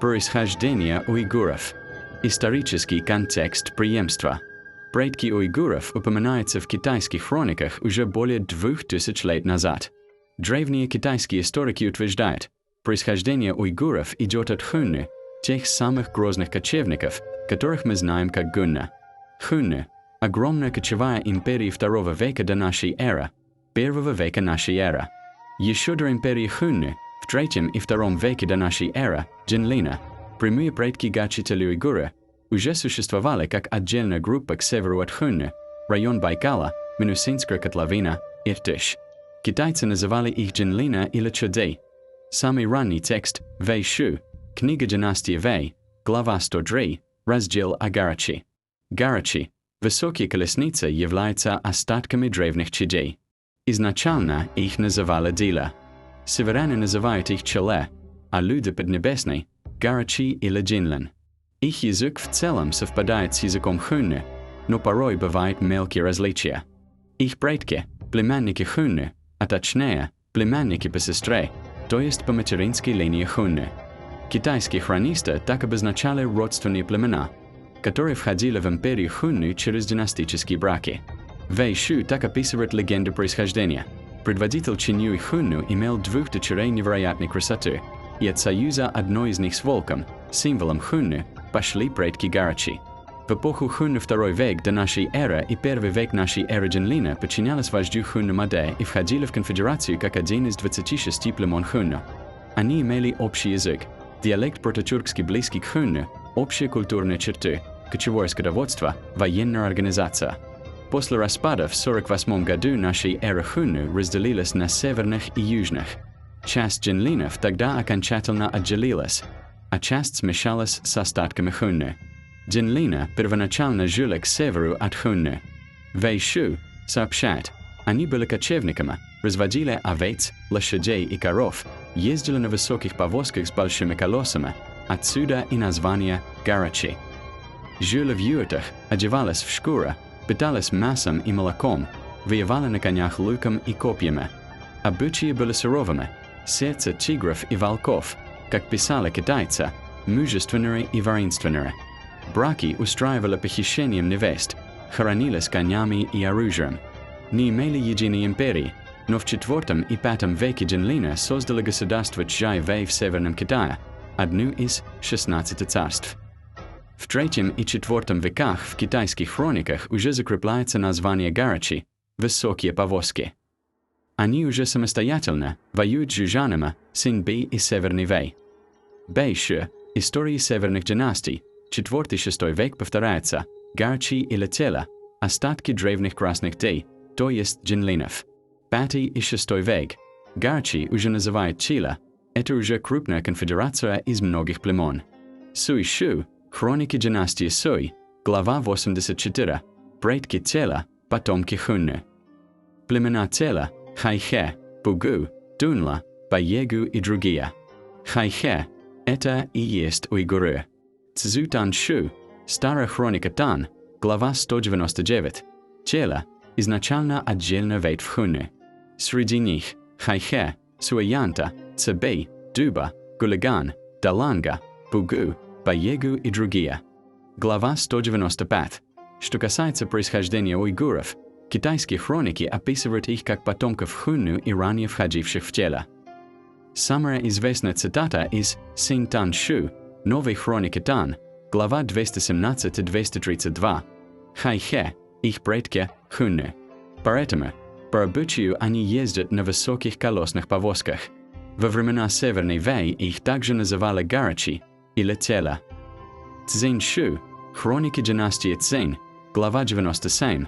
Происхождение уйгуров. Исторический контекст преемства. Предки уйгуров упоминаются в китайских хрониках уже более 2000 лет назад. Древние китайские историки утверждают, происхождение уйгуров идет от Хунну, тех самых грозных кочевников, которых мы знаем как гунна. Хунну – огромная кочевая империя II века до нашей эры, 1 века нашей эры. Еще до империи Хунну, в 3 и 2 веке до нашей эры, Динлина, прямые предки гаочэ Теле уйгуры, уже существовали как отдельная группа к северу от Хунну, район Байкала, Минусинская котловина, Иртыш. Китайцы называли их Динлина или чилэ. Самый ранний текст – Вэй Шу, книга династии Вэй, глава 103, раздел о гаочэ. Гаочэ, высокие колесницы, являются остатками древних чилэ. Изначально их называли дилы. Северяне называют их чилэ, а люди Поднебесной – гаочэ или динлин. Их язык в целом совпадает с языком Хунну, но порой бывают мелкие различия. Их предки – племянники Хунну, а точнее, племянники по сестре, то есть по материнской линии Хунну. Китайские хронисты так обозначали родственные племена, которые входили в империю Хунну через династические браки. Вэй Шу так описывает легенду происхождения. Предводитель Чинюй Хунну имел 2 дочерей невероятной красоты, и от союза одной из них с волком, символом Хунну, пошли предки гаочэ. В эпоху Хунну 2 век до нашей эры и 1 век нашей эры Динлины подчинялись вождю Хунну Маде и входили в конфедерацию как один из 26 племен Хунну. Они имели общий язык, диалект прототюркский близкий к Хунну, общие культурные черты, кочевое скотоводство, военная организация. После распада в 48 году нашей эры Хунну разделилась на северных и южных. Часть динлинов тогда окончательно отделилась, а часть смешалась с остатками Хунну. Динлины первоначально жили к северу от Хунну. Вэй Шу сообщает, они были кочевниками, разводили овец, лошадей и коров, ездили на высоких повозках с большими колесами, отсюда и название гаочэ. Жили в юртах, одевались в шкуры, питались мясом и молоком, воевали на конях луком и копьями. Обычаи были суровыми, сердца тигров и волков, как писали китайцы, мужественные и воинственные. Браки устраивали похищением невест, хоронились конями и оружием. Не имели единой империи, но в IV и V веке Динлины создали государство Чжай-Вэй в Северном Китае, одну из 16 царств. В III и IV веках в китайских хрониках уже закрепляется название гаочэ – «высокие повозки». Они уже самостоятельно воюют с южанами Синь-Би и Северный Вэй. Бэй Шу, истории северных династий, IV-VI век повторяется, гаочэ или Теле, остатки древних красных дэй, то есть динлинов. V и VI век, гаочэ уже называют чилэ, это уже крупная конфедерация из многих племен. Суй Шу, хроники династии Суй, глава 84, предки Теле, потомки Хунну. Племена Теле, Хуйхэ, Бугу, Дунла, Баегу и другие. Хуйхэ – это и есть уйгуры. Цзю Тан Шу, старая хроника Тан, глава 199. Теле – изначально отдельная ветвь Хунну. Среди них Хуйхэ, Суэянта, Цэбэй, Дуба, Гулиган, Даланга, Бугу, Баегу и другие. Глава 195. Что касается происхождения уйгуров, китайские хроники описывают их как потомков Хунну и ранее входивших в Теле. Самая известная цитата из «Синь Тан Шу», новой хроники Тан, глава 217-232. Хуйхэ, их предки Хунну. Поэтому, по обычаю, они ездят на высоких колесных повозках. Во времена Северной Вэй их также называли гаочэ или Теле. Цзинь Шу, хроники династии Цзинь, глава 97.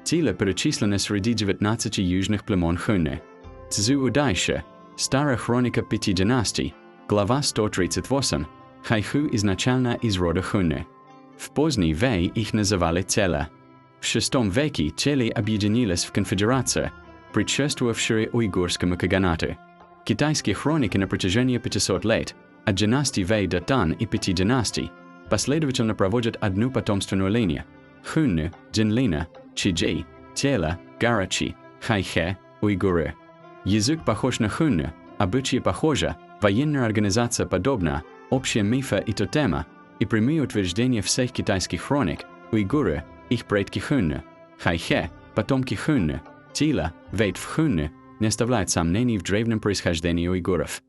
Теле перечислены среди 19 южных племен Хунну. Цзю Удайши, старая хроника 5 династий, глава 138. Хуйхэ изначально из рода Хунну. В поздний Вэй их называли Теле. В VI веке Теле объединились в конфедерацию, предшествовавшую уйгурскому каганату. Китайские хроники на протяжении 500 лет, от династии Вэй до Тан и 5 династий, последовательно проводят одну потомственную линию – Хунну, Динлина, чилэ, Теле, гаочэ, Хуйхэ, уйгуры. Язык похож на Хунну, обычаи похожи, военная организация подобна, Общие мифы и тотема и прямые утверждения всех китайских хроник, уйгуры, их предки Хунну, Хуйхэ, потомки Хунну, Теле, ветвь Хунну, не оставляет сомнений в древнем происхождении уйгуров.